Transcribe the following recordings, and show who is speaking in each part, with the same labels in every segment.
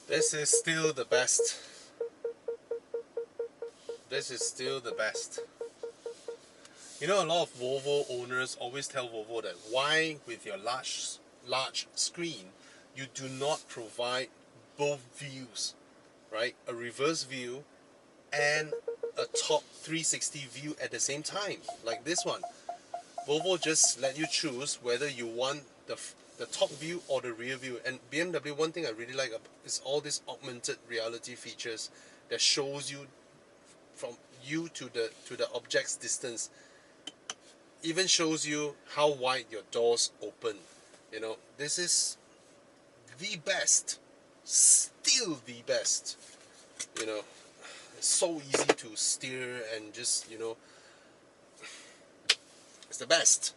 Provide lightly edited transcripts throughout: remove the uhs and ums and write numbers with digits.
Speaker 1: This is still the best. This is still the best. You know, a lot of Volvo owners always tell Volvo that why with your large screen you do not provide both views, right? A reverse view and a top 360 view at the same time, like this one. Volvo just let you choose whether you want the top view or the rear view. And BMW, one thing I really like is all these augmented reality features that shows you from you to the object's distance. Even shows you how wide your doors open. You know, this is the best, still the best. You know, it's so easy to steer and just, you know, it's the best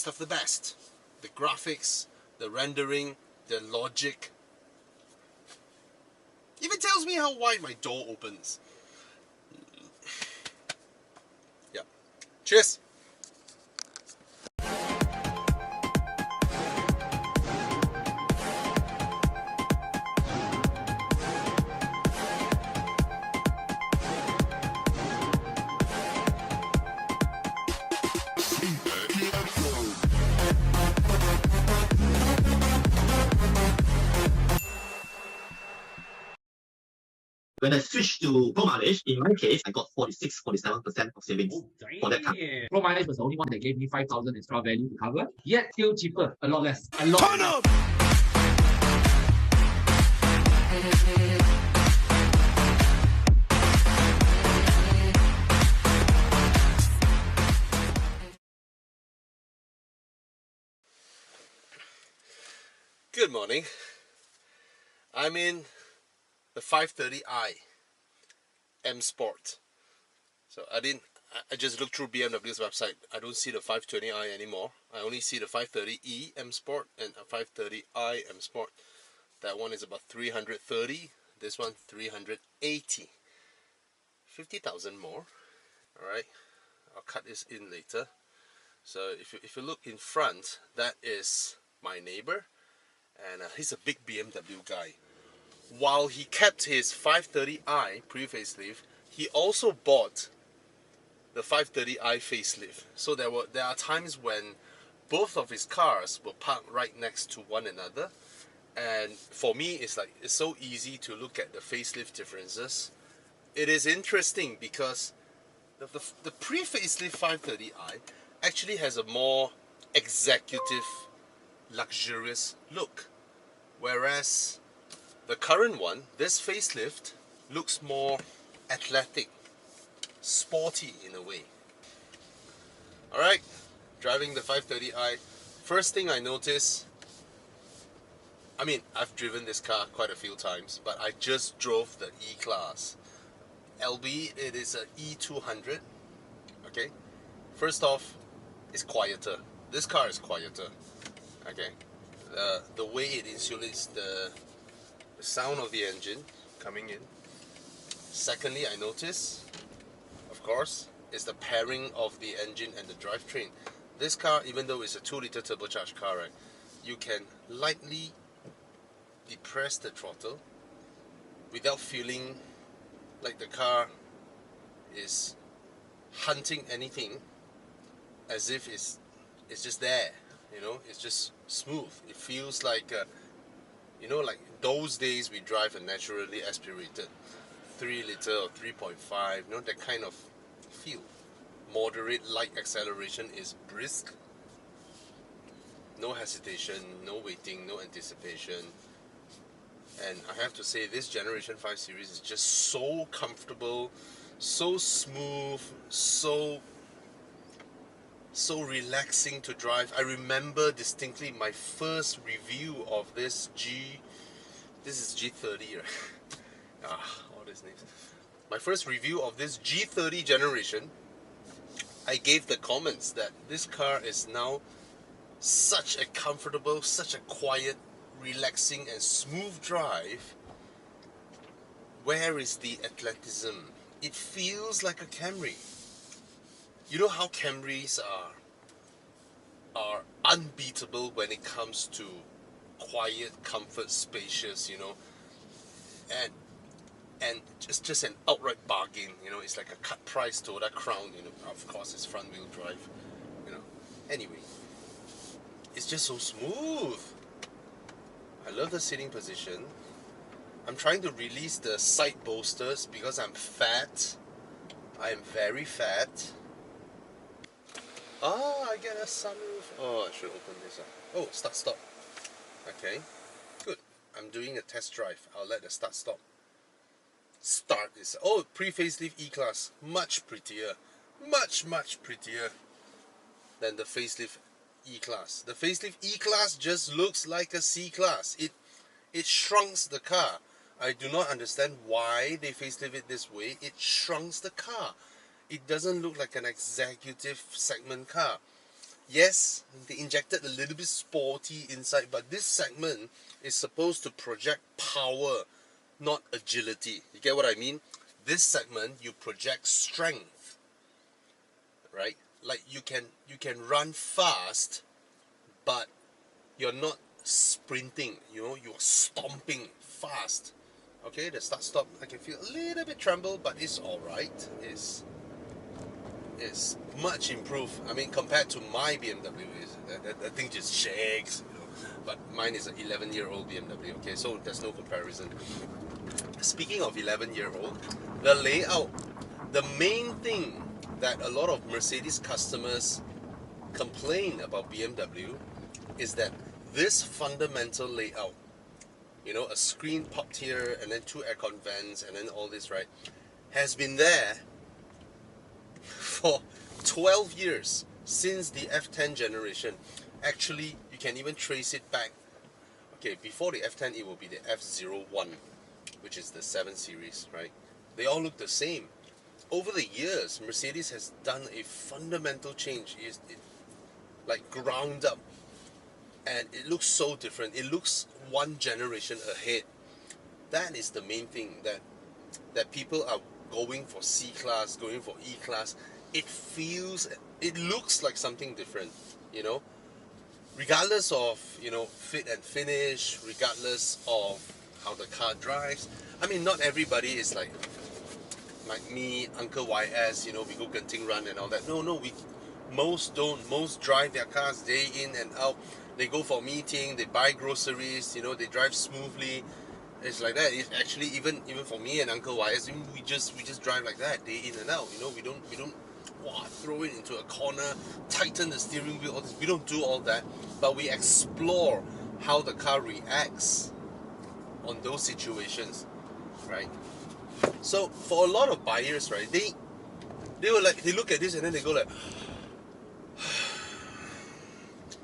Speaker 1: of the best. The graphics, the rendering, the logic. Even tells me how wide my door opens. Yeah. Cheers.
Speaker 2: When I switched to Pro mileage, in my case, I got 46-47% of savings for that car.
Speaker 3: Pro mileage was the only one that gave me 5,000 extra value to cover, yet still cheaper, a lot less. A lot less.
Speaker 1: Good morning. I'm in the 530i M Sport. So I just looked through BMW's website. I don't see the 520i anymore. I only see the 530e M Sport and a 530i M Sport. That one is about 330. This one 380. 50,000 more. Alright. I'll cut this in later. So if you look in front, that is my neighbor. And he's a big BMW guy. While he kept his 530i pre-facelift, he also bought the 530i facelift. So there are times when both of his cars were parked right next to one another, and for me it's so easy to look at the facelift differences. It is interesting because the pre-facelift 530i actually has a more executive, luxurious look, whereas the current one, this facelift, looks more athletic, sporty in a way. Alright, driving the 530i. First thing I notice, I mean, I've driven this car quite a few times, but I just drove the E-Class. Albeit it is an E200, okay? First off, it's quieter. This car is quieter, okay? The way it insulates the sound of the engine coming in. Secondly, I notice, of course, is the pairing of the engine and the drivetrain. This car, even though it's a 2-liter turbocharged car, right, you can lightly depress the throttle without feeling like the car is hunting anything, as if it's just there, you know, it's just smooth. It feels like you know, like those days we drive a naturally aspirated 3-liter or 3.5, you know, that kind of feel. Moderate light acceleration is brisk, no hesitation, no waiting, no anticipation. And I have to say, this Generation 5 series is just so comfortable, so smooth, so relaxing to drive. I remember distinctly my first review of this is G30, right? All these names. My first review of this G30 generation, I gave the comments that this car is now such a comfortable, such a quiet, relaxing and smooth drive. Where is the athleticism? It feels like a Camry. You know how Camrys are unbeatable when it comes to quiet, comfort, spacious, you know. and just an outright bargain. You know, it's like a cut price Toyota Crown. You know, of course it's front wheel drive. You know, anyway, it's just so smooth. I love the sitting position. I'm trying to release the side bolsters because I'm fat. I am very fat. Ah, I get a sunroof. Oh, I should open this up. Oh, start stop. Okay, good. I'm doing a test drive. I'll let the start stop start this. Oh, pre-facelift E-Class. Much prettier. Much prettier than the facelift E-Class. The facelift E-Class just looks like a C-Class. It shrunks the car. I do not understand why they facelift it this way. It shrunks the car. It doesn't look like an executive segment car. Yes, they injected a little bit sporty inside, but this segment is supposed to project power, not agility. You get what I mean? This segment, you project strength, right? Like you can run fast, but you're not sprinting. You know, you're stomping fast. Okay, the start stop, I can feel a little bit tremble, but it's all right. It's much improved. I mean, compared to my BMW, that thing just shakes. You know, but mine is an 11-year-old BMW. Okay, so there's no comparison. Speaking of 11-year-old, the layout, the main thing that a lot of Mercedes customers complain about BMW is that this fundamental layout, you know, a screen popped here and then 2 aircon vents and then all this, right, has been there for 12 years, since the F10 generation. Actually, you can even trace it back. Okay, before the F10 it will be the F01, which is the 7 series, right? They all look the same. Over the years, Mercedes has done a fundamental change. It like ground up, and it looks so different. It looks one generation ahead. That is the main thing, that people are going for C-Class, going for E-Class. It looks like something different, you know, regardless of, you know, fit and finish, regardless of how the car drives. I mean, not everybody is like me, Uncle YS, you know, we go Genting run and all that. No, most don't. Most drive their cars day in and out. They go for meeting, they buy groceries, you know, they drive smoothly. It's like that. It's actually even for me and Uncle YS, we just drive like that, day in and out. You know, we don't throw it into a corner, tighten the steering wheel, all this. We don't do all that, but we explore how the car reacts on those situations, right? So for a lot of buyers, right, they were like, they look at this and then they go like,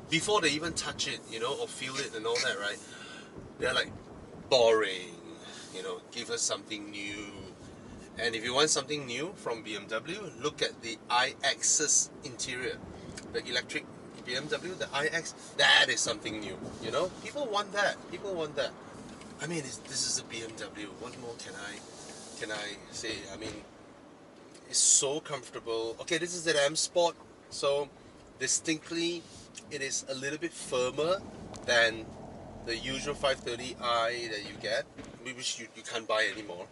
Speaker 1: before they even touch it, you know, or feel it and all that, right? They're like, boring, you know, give us something new. And if you want something new from BMW, look at the iX's interior. The electric BMW, the iX, that is something new, you know? People want that. I mean, this is a BMW. What more can I say? I mean, it's so comfortable. Okay, this is an M Sport, so distinctly it is a little bit firmer than the usual 530i that you get, which you can't buy anymore.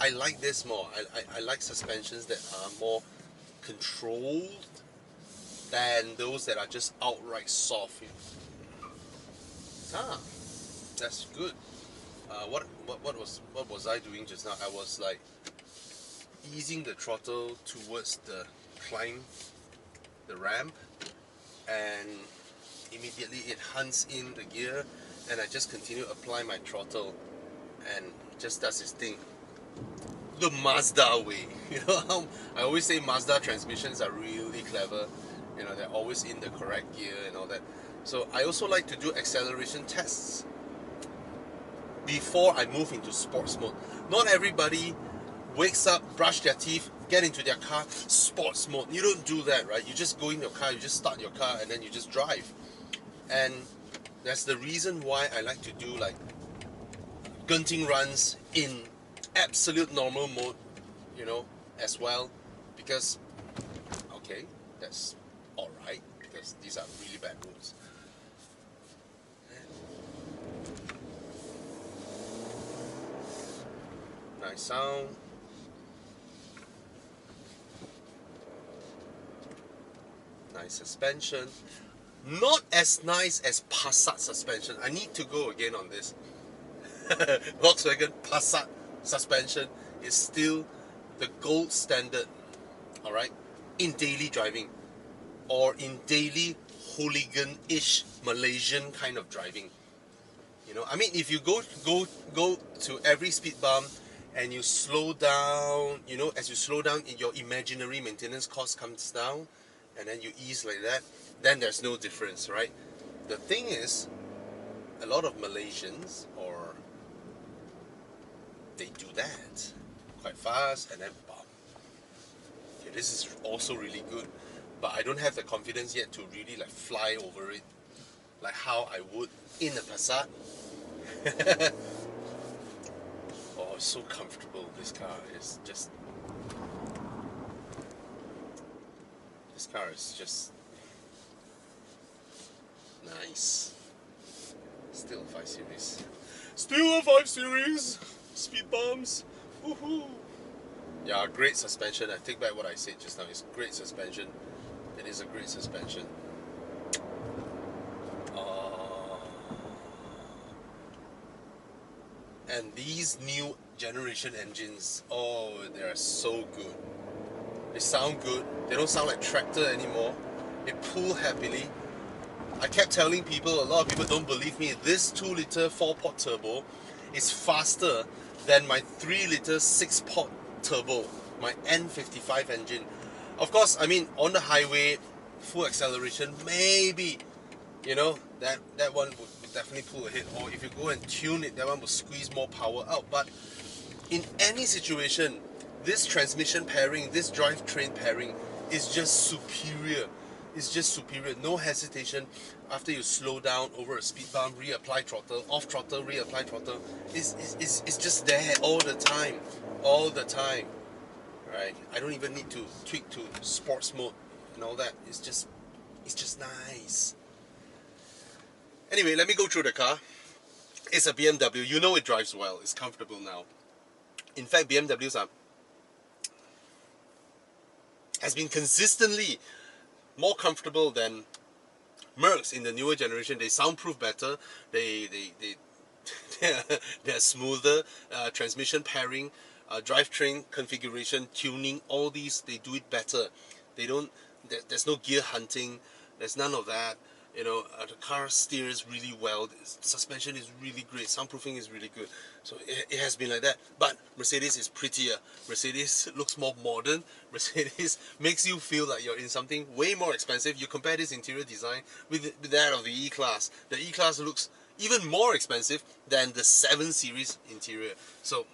Speaker 1: I like this more. I like suspensions that are more controlled than those that are just outright soft. Ah, that's good. What was I doing just now? I was like easing the throttle towards the climb, the ramp, and immediately it hunts in the gear, and I just continue to apply my throttle, and it just does its thing. The Mazda way, you know how I always say Mazda transmissions are really clever. You know, they're always in the correct gear and all that. So I also like to do acceleration tests before I move into sports mode. Not everybody wakes up, brush their teeth, get into their car, sports mode. You don't do that, right? You just go in your car, you just start your car, and then you just drive. And that's the reason why I like to do like Genting runs in absolute normal mode, you know, as well, because okay, that's alright, because these are really bad roads. Nice sound. Nice suspension. Not as nice as Passat suspension. I need to go again on this. Volkswagen Passat suspension is still the gold standard, alright, in daily driving or in daily hooligan-ish Malaysian kind of driving. You know, I mean, if you go to every speed bump and you slow down, you know, as you slow down, your imaginary maintenance cost comes down, and then you ease like that, then there's no difference, right? The thing is, a lot of Malaysians, or they do that quite fast, and then bump. Okay, this is also really good, but I don't have the confidence yet to really like fly over it like how I would in a Passat. Oh, it's so comfortable. This car is just nice. Still a 5 Series. Still a 5 Series! Speed bumps! Woohoo! Yeah, great suspension. I take back what I said just now. It's great suspension. It is a great suspension. And these new generation engines, oh, they are so good. They sound good. They don't sound like tractor anymore. They pull happily. I kept telling people, a lot of people don't believe me, this 2-litre 4-pot turbo is faster than my 3-litre 6-pot turbo, my N55 engine. Of course, I mean, on the highway, full acceleration, maybe, you know, that one would definitely pull ahead. Or if you go and tune it, that one will squeeze more power out. But in any situation, this transmission pairing, this drivetrain pairing is just superior. It's just superior. No hesitation. After you slow down over a speed bump, reapply throttle, off throttle, reapply throttle. It's just there all the time. All the time. Right? I don't even need to tweak to sports mode and all that. It's just nice. Anyway, let me go through the car. It's a BMW. You know it drives well. It's comfortable now. In fact, BMWs has been consistently more comfortable than Mercs in the newer generation. They soundproof better. They're smoother. Transmission pairing, drivetrain configuration, tuning, all these, they do it better. There's no gear hunting. There's none of that. You know, the car steers really well. The suspension is really great. Soundproofing is really good. So it has been like that. But Mercedes is prettier. Mercedes looks more modern. Mercedes makes you feel like you're in something way more expensive. You compare this interior design with that of the E-Class. The E-Class looks even more expensive than the 7 Series interior. So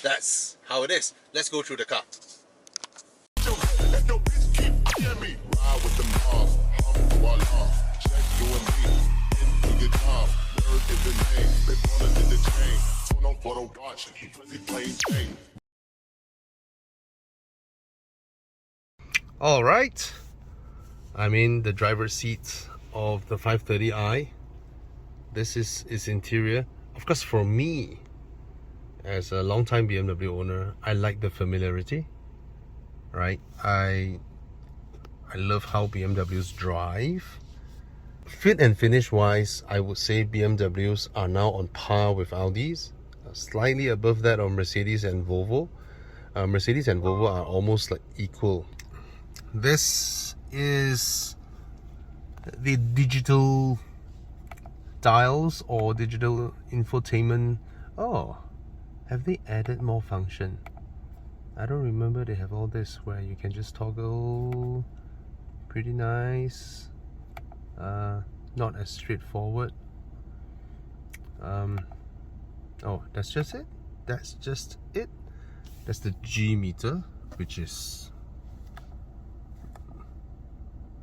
Speaker 1: that's how it is. Let's go through the car. All right, I'm in the driver's seat of the 530i. This is its interior. Of course, for me, as a long-time BMW owner, I like the familiarity, right? I love how BMWs drive. Fit and finish wise, I would say BMWs are now on par with Audis, slightly above that of Mercedes and Volvo. Mercedes and Volvo are almost like equal. This is the digital dials or digital infotainment. Oh, have they added more function? I don't remember they have all this where you can just toggle. Pretty nice. Not as straightforward. Oh, that's just it? That's just it? That's the G meter, which is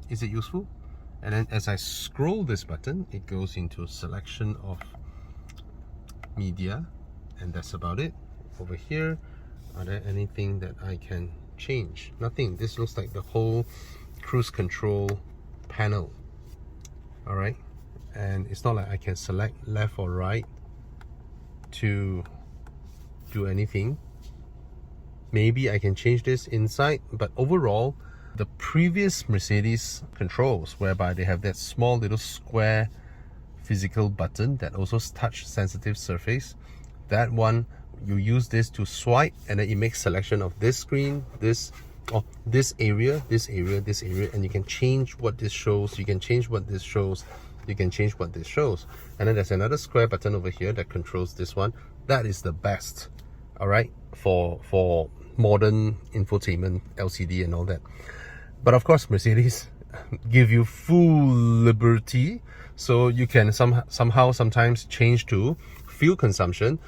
Speaker 1: it useful? And then as I scroll this button, it goes into a selection of media, and that's about it. Over here, are there anything that I can change? Nothing. This looks like the whole cruise control panel. Alright, and it's not like I can select left or right to do anything. Maybe I can change this inside, but overall, the previous Mercedes controls, whereby they have that small little square physical button that also touch sensitive surface, that one, you use this to swipe and then it makes selection of this screen, this area, this area, this area, and you can change what this shows, you can change what this shows, you can change what this shows. And then there's another square button over here that controls this one. That is the best, all right, for modern infotainment, LCD and all that. But of course, Mercedes give you full liberty, so you can somehow sometimes change to fuel consumption,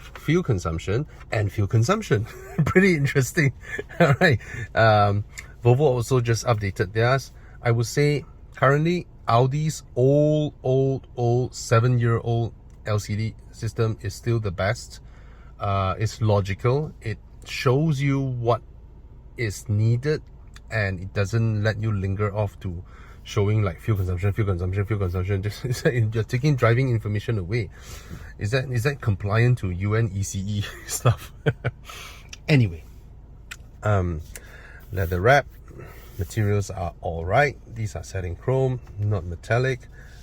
Speaker 1: and fuel consumption. Pretty interesting. All right. Volvo also just updated theirs. I would say currently Audi's old 7-year-old LCD system is still the best. It's logical. It shows you what is needed, and it doesn't let you linger off to showing like fuel consumption. Just you're taking driving information away. Is that compliant to UN ECE stuff? Anyway, leather wrap materials are all right. These are set in chrome, not metallic.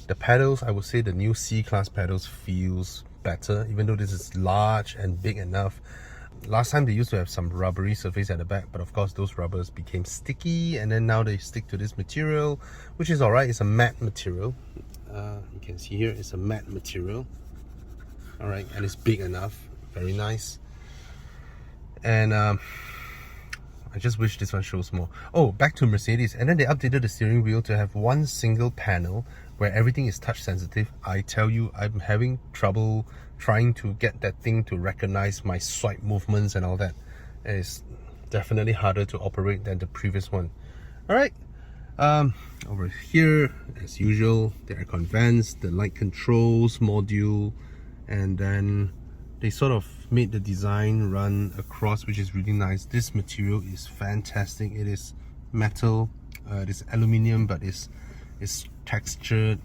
Speaker 1: The pedals, I would say the new C-Class pedals feels better, even though this is large and big enough. Last time they used to have some rubbery surface at the back, but of course those rubbers became sticky, and then now they stick to this material, which is alright. It's a matte material. You can see here it's a matte material. Alright, and it's big enough. Very nice. And I just wish this one shows more. Oh, back to Mercedes. And then they updated the steering wheel to have one single panel where everything is touch sensitive. I tell you, I'm having trouble trying to get that thing to recognize my swipe movements and all that. It's definitely harder to operate than the previous one. All right, over here, as usual, the aircon vents, the light controls module, and then they sort of made the design run across, which is really nice. This material is fantastic. It is metal, it is aluminium, but it's textured,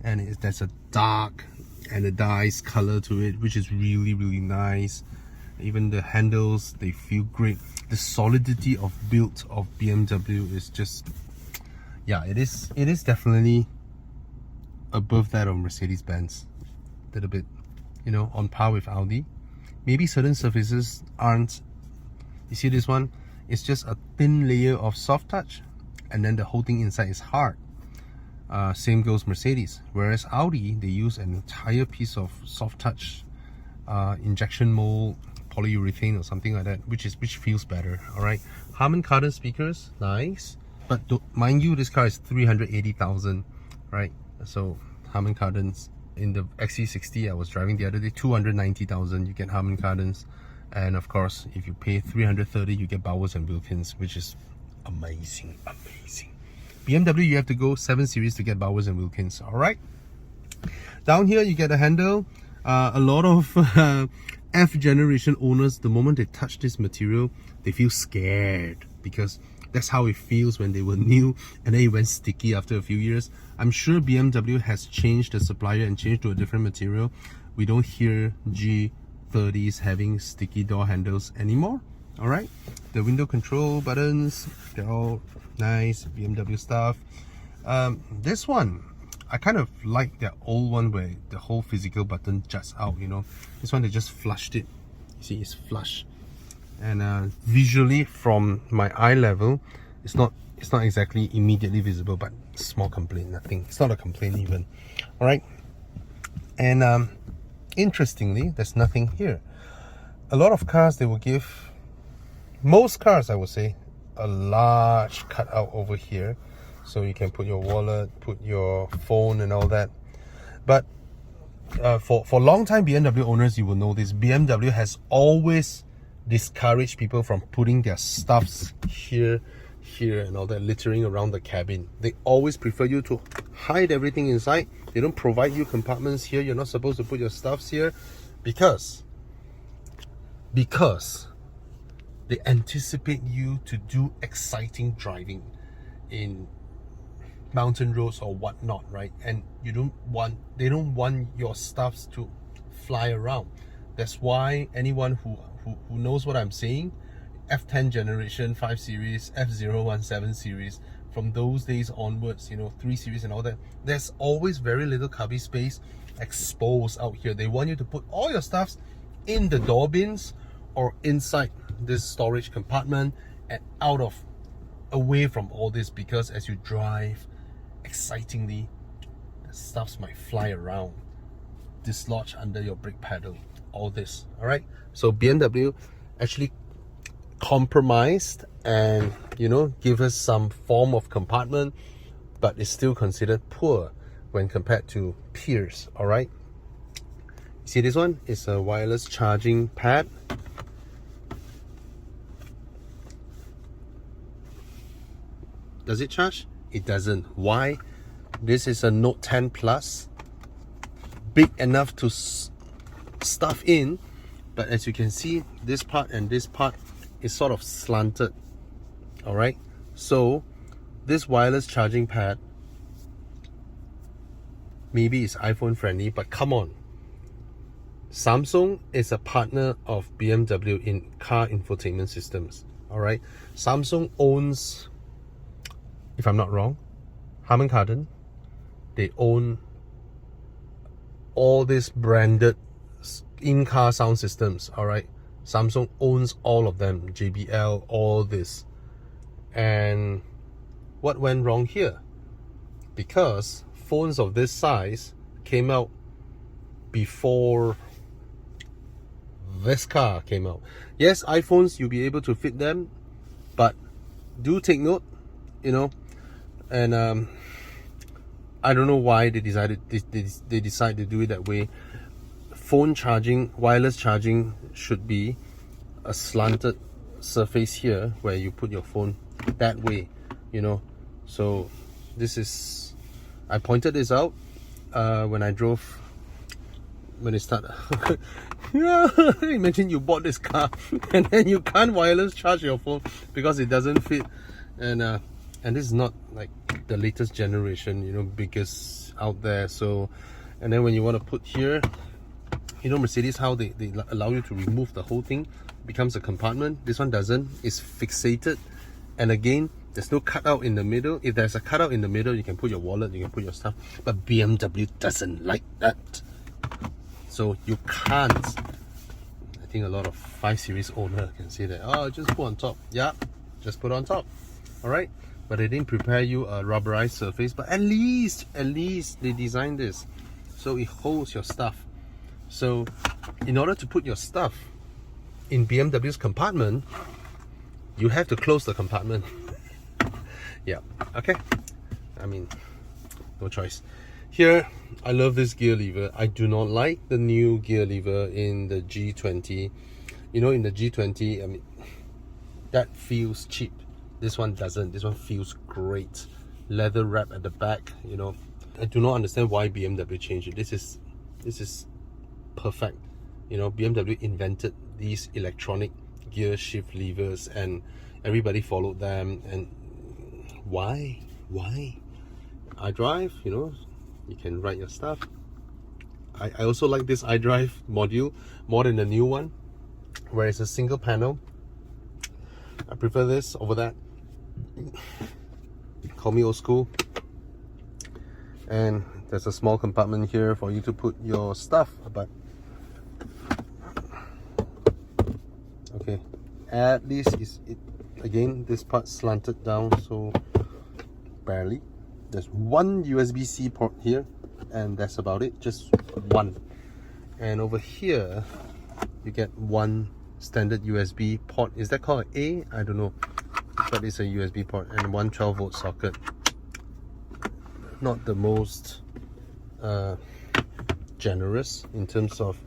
Speaker 1: and there's a dark anodized color to it, which is really nice. Even the handles, they feel great. The solidity of build of BMW is just, yeah, it is definitely above that of Mercedes-Benz. A little bit, you know, on par with Audi. Maybe certain surfaces aren't. You see this one? It's just a thin layer of soft touch, and then the whole thing inside is hard. Same goes Mercedes. Whereas Audi, they use an entire piece of soft touch injection mold polyurethane or something like that, which feels better. All right, Harman Kardon speakers, nice, but mind you, this car is 380,000, right? So Harman Kardon's in the XC60 I was driving the other day, 290,000. You get Harman Kardon's, and of course, if you pay 330, you get Bowers and Wilkins, which is amazing. BMW, you have to go 7 Series to get Bowers and Wilkins. All right. Down here, you get a handle. A lot of F generation owners, the moment they touch this material, they feel scared, because that's how it feels when they were new, and then it went sticky after a few years. I'm sure BMW has changed the supplier and changed to a different material. We don't hear G30s having sticky door handles anymore. All right. The window control buttons, they're all nice BMW stuff. This one, I kind of like the old one where the whole physical button juts out, you know. This one, they just flushed it. You see, it's flush. And visually, from my eye level, it's not exactly immediately visible, but small complaint, nothing. It's not a complaint even. All right. And interestingly, there's nothing here. A lot of cars, they will give, most cars I would say, a large cutout over here, so you can put your wallet, put your phone and all that. But for long time BMW owners, you will know this, BMW has always discouraged people from putting their stuffs here and all that, littering around the cabin. They always prefer you to hide everything inside. They don't provide you compartments here. You're not supposed to put your stuffs here, because they anticipate you to do exciting driving in mountain roads or whatnot, right? And they don't want your stuffs to fly around. That's why anyone who knows what I'm saying, F10 generation 5 series, F017 series, from those days onwards, you know, 3 series and all that, there's always very little cubby space exposed out here. They want you to put all your stuffs in the door bins or inside this storage compartment and away from all this, because as you drive, excitingly, the stuffs might fly around, dislodge under your brake pedal, all this. All right, so BMW actually compromised and, you know, give us some form of compartment, but it's still considered poor when compared to peers. All right, see, this one is a wireless charging pad. Does it charge? It doesn't. Why? This is a Note 10 Plus, big enough to stuff in, but as you can see, this part and this part is sort of slanted. All right, so this wireless charging pad, maybe it's iPhone friendly, but come on, Samsung is a partner of BMW in car infotainment systems. All right, Samsung owns, if I'm not wrong, Harman Kardon. They own all these branded in-car sound systems. All right, Samsung owns all of them, JBL, all this. And what went wrong here? Because phones of this size came out before this car came out. Yes, iPhones, you'll be able to fit them, but do take note, you know. And I don't know why they decided they decide to do it that way. Phone charging, wireless charging, should be a slanted surface here where you put your phone that way, you know. So this is, I pointed this out when I drove, when it started. Yeah, imagine you bought this car and then you can't wireless charge your phone because it doesn't fit. And this is not like the latest generation, you know, biggest out there. So, and then when you want to put here, you know, Mercedes, how they allow you to remove the whole thing, becomes a compartment. This one doesn't. It's fixated, and again, there's no cutout in the middle. If there's a cutout in the middle, you can put your wallet, you can put your stuff, but BMW doesn't like that. So you can't. I think a lot of 5 Series owner can say that, oh, just put on top. Yeah, just put on top. All right, but they didn't prepare you a rubberized surface. But at least they designed this so it holds your stuff. So in order to put your stuff in BMW's compartment, you have to close the compartment. Yeah, okay. I mean, no choice. Here, I love this gear lever. I do not like the new gear lever in the G20. You know, in the G20, I mean, that feels cheap. This one doesn't. This one feels great. Leather wrap at the back, you know. I do not understand why BMW changed it. This is perfect. You know, BMW invented these electronic gear shift levers and everybody followed them. And why? iDrive, you know, you can write your stuff. I also like this iDrive module more than the new one, where it's a single panel. I prefer this over that. Call me old school. And there's a small compartment here for you to put your stuff, but okay, at least is it again, this part slanted down, so barely. There's one USB-C port here, and that's about it, just one. And over here you get one standard USB port. Is that called an A? I don't know, but it's a USB port, and one 12-volt socket. Not the most generous in terms of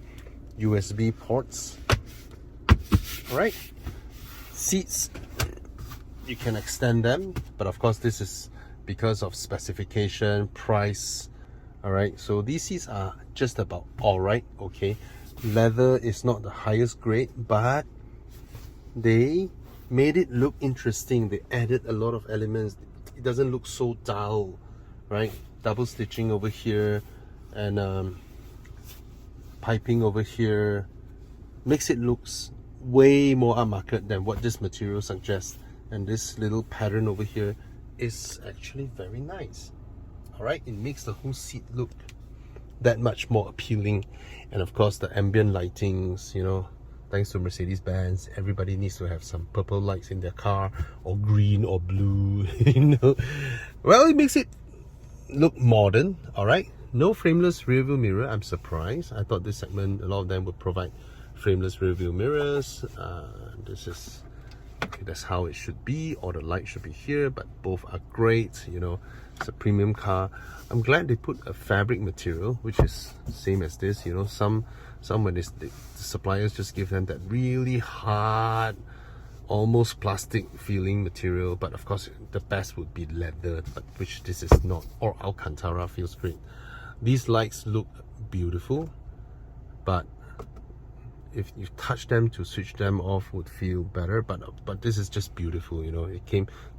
Speaker 1: USB ports. All right, seats, you can extend them, but of course this is because of specification, price. All right, so these seats are just about all right. Okay, leather is not the highest grade, but they made it look interesting. They added a lot of elements. It doesn't look so dull, right? Double stitching over here, and piping over here, makes it looks way more upmarket than what this material suggests. And this little pattern over here is actually very nice. Alright, it makes the whole seat look that much more appealing. And of course the ambient lightings, you know, thanks to Mercedes-Benz, everybody needs to have some purple lights in their car, or green or blue, you know. Well, it makes it look modern. Alright, no frameless rear view mirror. I'm surprised. I thought this segment, a lot of them would provide frameless rear view mirrors. This is, that's how it should be, or the light should be here, but both are great. You know, it's a premium car. I'm glad they put a fabric material which is same as this. You know, some when the suppliers just give them that really hard, almost plastic feeling material, but of course the best would be leather, but which this is not, or Alcantara feels great. These lights look beautiful, but if you touch them to switch them off would feel better, but this is just beautiful. You know,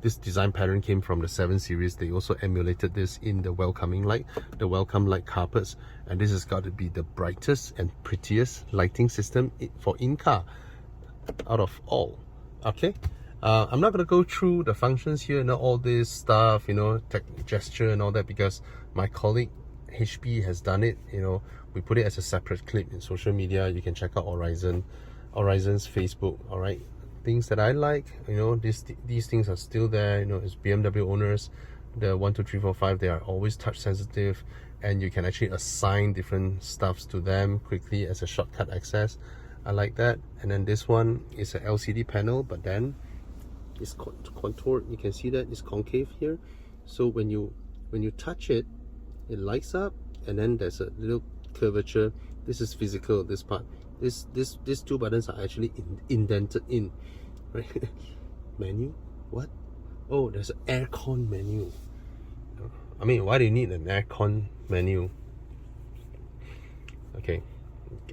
Speaker 1: this design pattern came from the 7 Series. They also emulated this in the welcoming light, the welcome light carpets, and this has got to be the brightest and prettiest lighting system for in-car out of all. Okay, I'm not going to go through the functions here, not all this stuff, you know, tech gesture and all that, because my colleague HP has done it. You know, we put it as a separate clip in social media. You can check out Horizon's Facebook. All right, things that I like, you know, these things are still there. You know, as BMW owners, the 1, 2, 3, 4, 5, they are always touch sensitive, and you can actually assign different stuffs to them quickly as a shortcut access. I like that. And then this one is a LCD panel, but then it's contoured. You can see that it's concave here, so when you touch it, it lights up, and then there's a little curvature. This is physical, this part. These two buttons are actually indented in, right? Menu? What? Oh, there's an aircon menu. I mean, why do you need an aircon menu? Okay,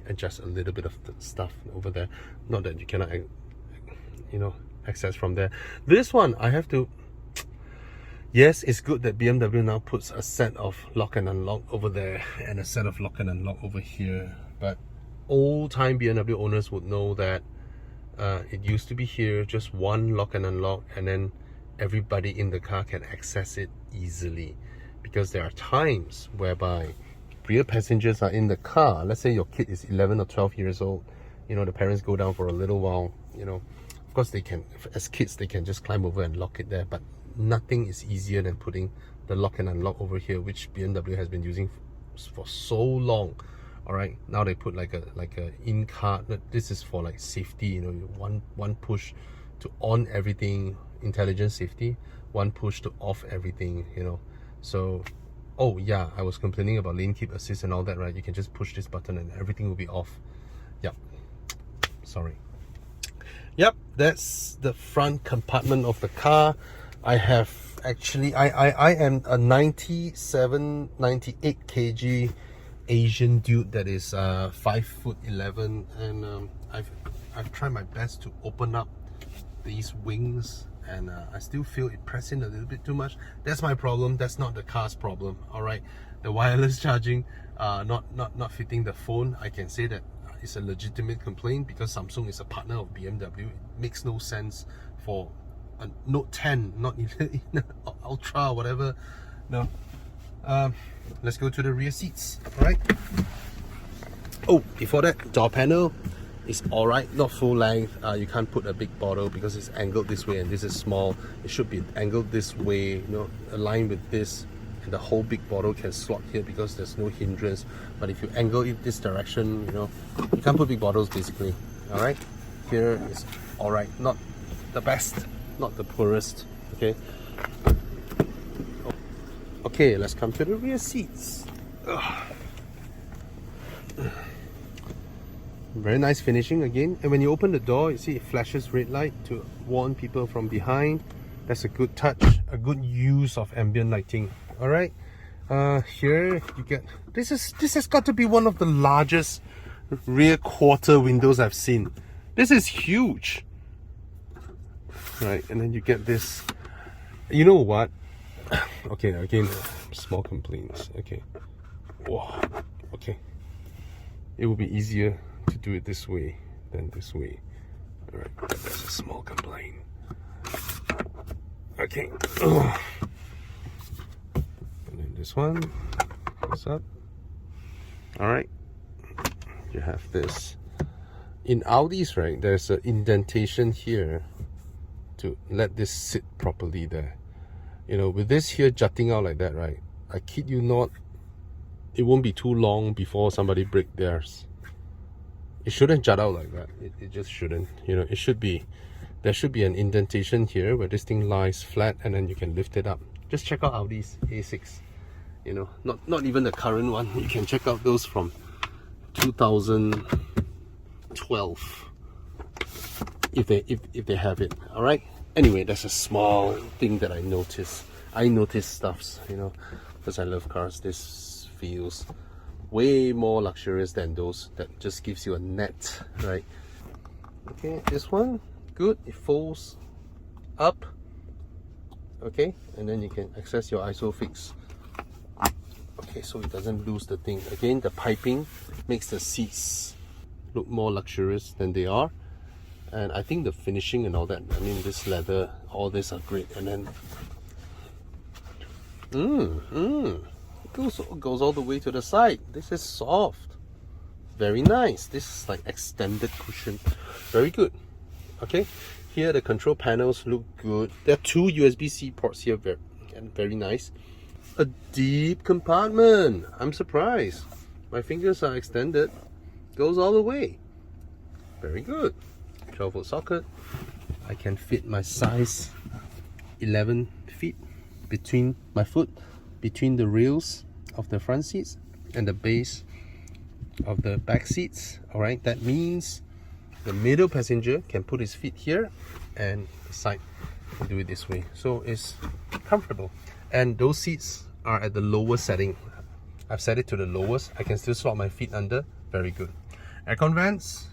Speaker 1: adjust a little bit of the stuff over there. Not that you cannot, you know, access from there. This one, I have to... Yes, it's good that BMW now puts a set of lock and unlock over there and a set of lock and unlock over here. But old-time BMW owners would know that it used to be here, just one lock and unlock, and then everybody in the car can access it easily. Because there are times whereby rear passengers are in the car. Let's say your kid is 11 or 12 years old. You know, the parents go down for a little while. You know, of course they can, as kids, they can just climb over and lock it there. But nothing is easier than putting the lock and unlock over here, which BMW has been using for so long. All right, now they put like a in-car. This is for like safety. You know, one push to on everything, intelligent safety. One push to off everything. You know, so. Oh yeah, I was complaining about lane keep assist and all that, right? You can just push this button and everything will be off. Yep. Sorry. Yep, that's the front compartment of the car. I have actually, I am a 98 kg Asian dude that is 5'11", and I've tried my best to open up these wings, and I still feel it pressing a little bit too much. That's my problem. That's not the car's problem. All right, the wireless charging not fitting the phone, I can say that it's a legitimate complaint, because Samsung is a partner of BMW. It makes no sense for a Note 10, not Ultra, whatever. No. Let's go to the rear seats. All right. Oh, before that, door panel is alright, not full length. You can't put a big bottle because it's angled this way and this is small. It should be angled this way, you know, aligned with this, and the whole big bottle can slot here because there's no hindrance. But if you angle it this direction, you know, you can't put big bottles basically. Alright, here is alright, not the best, not the poorest. Okay. Okay, let's come to the rear seats. Ugh. Very nice finishing again, and when you open the door, you see it flashes red light to warn people from behind. That's a good touch, a good use of ambient lighting. All right, here you get this has got to be one of the largest rear quarter windows I've seen. This is huge, right? And then you get this. You know what? Okay, again, small complaints. Okay, whoa. Okay, it will be easier to do it this way than this way. Alright, that's a small complaint. Okay. And then this one goes up. Alright. You have this. In Audis, right, there's an indentation here to let this sit properly there. You know, with this here jutting out like that, right, I kid you not, it won't be too long before somebody break theirs. It shouldn't jut out like that. It just shouldn't. You know, it should be, there should be an indentation here where this thing lies flat and then you can lift it up. Just check out Audi's A6. You know, not even the current one. You can check out those from 2012 if they have it. All right. Anyway, that's a small thing that I notice. I notice stuffs, you know, because I love cars. This feels way more luxurious than those that just gives you a net, right? Okay, this one, good. It folds up. Okay, and then you can access your ISOFIX. Okay, so it doesn't lose the thing. Again, the piping makes the seats look more luxurious than they are. And I think the finishing and all that, I mean, this leather, all this are great. And then it goes all the way to the side. This is soft, very nice. This is like extended cushion, very good. Okay, here the control panels look good. There are two USB-C ports here, very nice. A deep compartment. I'm surprised. My fingers are extended. Goes all the way. Very good. 12-volt socket. I can fit my size 11 feet between my foot, between the rails of the front seats and the base of the back seats. Alright, that means the middle passenger can put his feet here and the side can do it this way. So it's comfortable. And those seats are at the lowest setting. I've set it to the lowest. I can still slot my feet under. Very good. Aircon vents.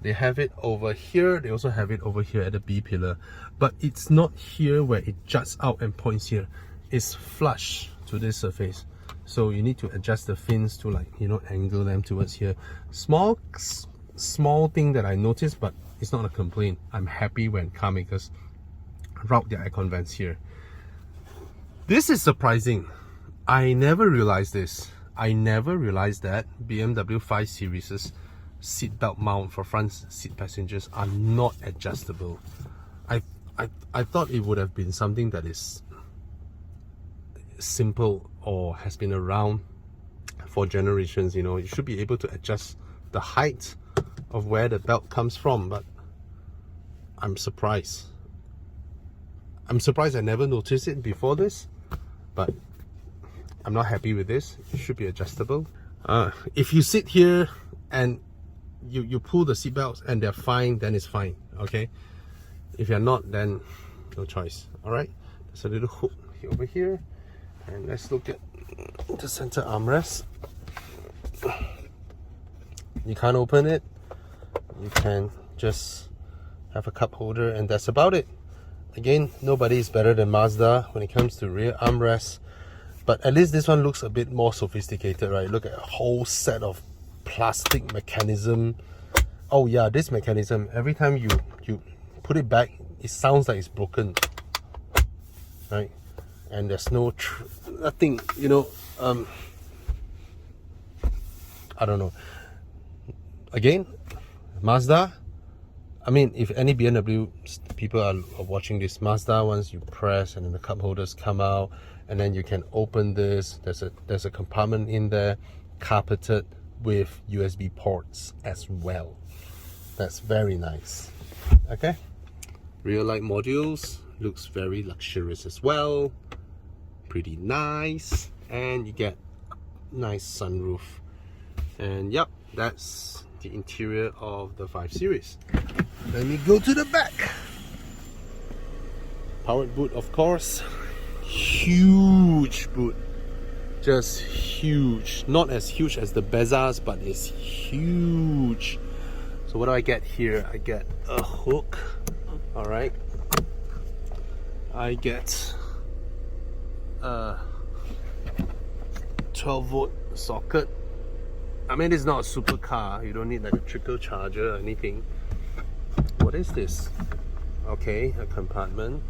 Speaker 1: They have it over here. They also have it over here at the B pillar. But it's not here where it juts out and points here. It's flush to this surface. So you need to adjust the fins to, like, you know, angle them towards here. Small thing that I noticed, but it's not a complaint. I'm happy when car makers route their aircon vents here. This is surprising. I never realized this. I never realized that BMW 5 Series' seatbelt mount for front seat passengers are not adjustable. I thought it would have been something that is simple or has been around for generations. You know, you should be able to adjust the height of where the belt comes from, but I'm surprised. I'm surprised I never noticed it before this, but I'm not happy with this. It should be adjustable. If you sit here and you pull the seatbelts and they're fine, then it's fine, okay? If you're not, then no choice. All right, there's a little hook over here, and let's look at the center armrest. You can't open it. You can just have a cup holder, and that's about it. Again, nobody is better than Mazda when it comes to rear armrests, but at least this one looks a bit more sophisticated, right? Look at a whole set of plastic mechanism. Oh yeah, this mechanism, every time you put it back, it sounds like it's broken, right? And there's no nothing, you know, I don't know. Again, Mazda, I mean, if any BMW people are watching this, Mazda, once you press and then the cup holders come out, and then you can open this. There's a compartment in there, carpeted with USB ports as well. That's very nice. Okay, rear light modules looks very luxurious as well. Pretty nice, and you get a nice sunroof. And yep, that's the interior of the 5 Series. Let me go to the back. Powered boot, of course. Huge boot. Just huge. Not as huge as the Bezas, but it's huge. So what do I get here? I get a hook. Alright. I get a 12-volt socket I mean, it's not a supercar. You don't need like a trickle charger or anything. What is this? Okay, a compartment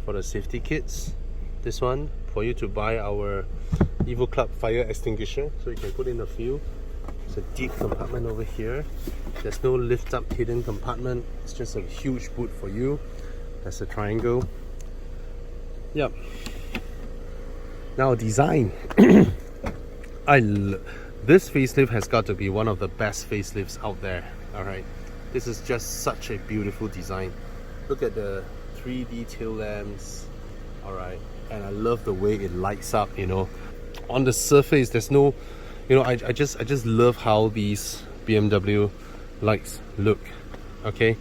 Speaker 1: for the safety kits. This one for you to buy our Evo Club fire extinguisher, so you can put in a few. It's a deep compartment over here. There's no lift up hidden compartment. It's just a huge boot for you. That's a triangle. Yep. Now design. This facelift has got to be one of the best facelifts out there. Alright. This is just such a beautiful design. Look at the 3D tail lamps. Alright. And I love the way it lights up, you know. On the surface, there's no, you know, I just love how these BMW lights look. Okay.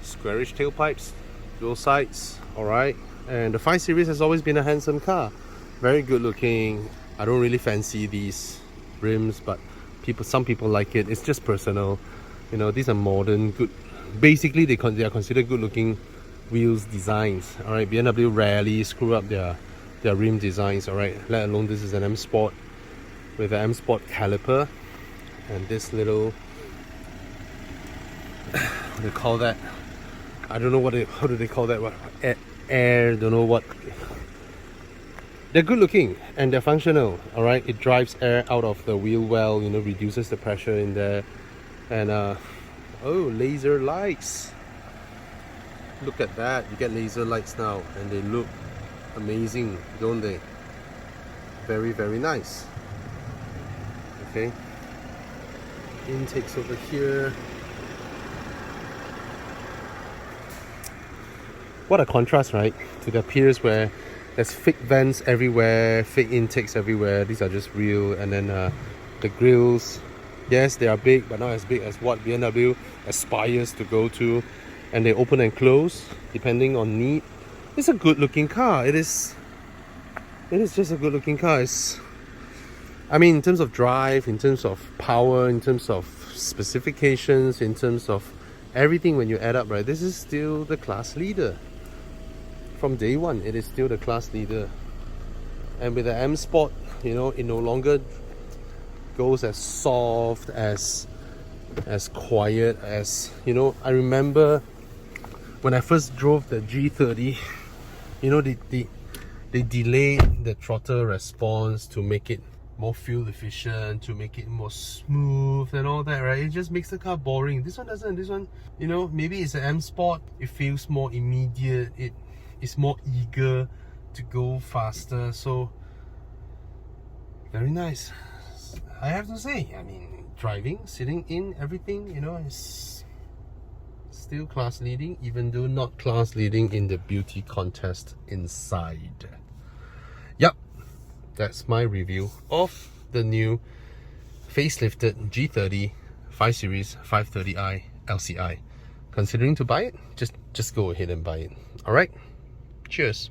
Speaker 1: Squarish tailpipes, dual sides, alright. And the 5 Series has always been a handsome car. Very good looking. I don't really fancy these rims, but some people like it. It's just personal. You know, these are modern, good. Basically, they are considered good looking wheels designs. Alright, BMW rarely screw up their rim designs. Alright, let alone this is an M Sport with an M Sport caliper and this little, what do they call that? I don't know how do they call that? What air? Don't know what. They're good looking and they're functional. All right, it drives air out of the wheel well. You know, reduces the pressure in there. And oh, laser lights! Look at that. You get laser lights now, and they look amazing, don't they? Very, very nice. Okay. Intakes over here. What a contrast, right? To the Pierce where there's fake vents everywhere, fake intakes everywhere. These are just real. And then the grills, yes, they are big, but not as big as what BMW aspires to go to. And they open and close depending on need. It's a good looking car. It is just a good looking car. I mean, in terms of drive, in terms of power, in terms of specifications, in terms of everything, when you add up, right, this is still the class leader. From day one, it is still the class leader. And with the M Sport, you know, it no longer goes as soft, as quiet as, you know. I remember when I first drove the G30, you know, they delayed the throttle response to make it more fuel efficient, to make it more smooth and all that, right? It just makes the car boring. This one doesn't. This one, you know, maybe it's an M Sport. It feels more immediate. It's more eager to go faster. So very nice, I have to say. I mean, driving, sitting in, everything, you know, is still class leading, even though not class leading in the beauty contest inside. Yep, that's my review of the new facelifted G30 5 Series 530i LCI. Considering to buy it, just go ahead and buy it. All right, cheers.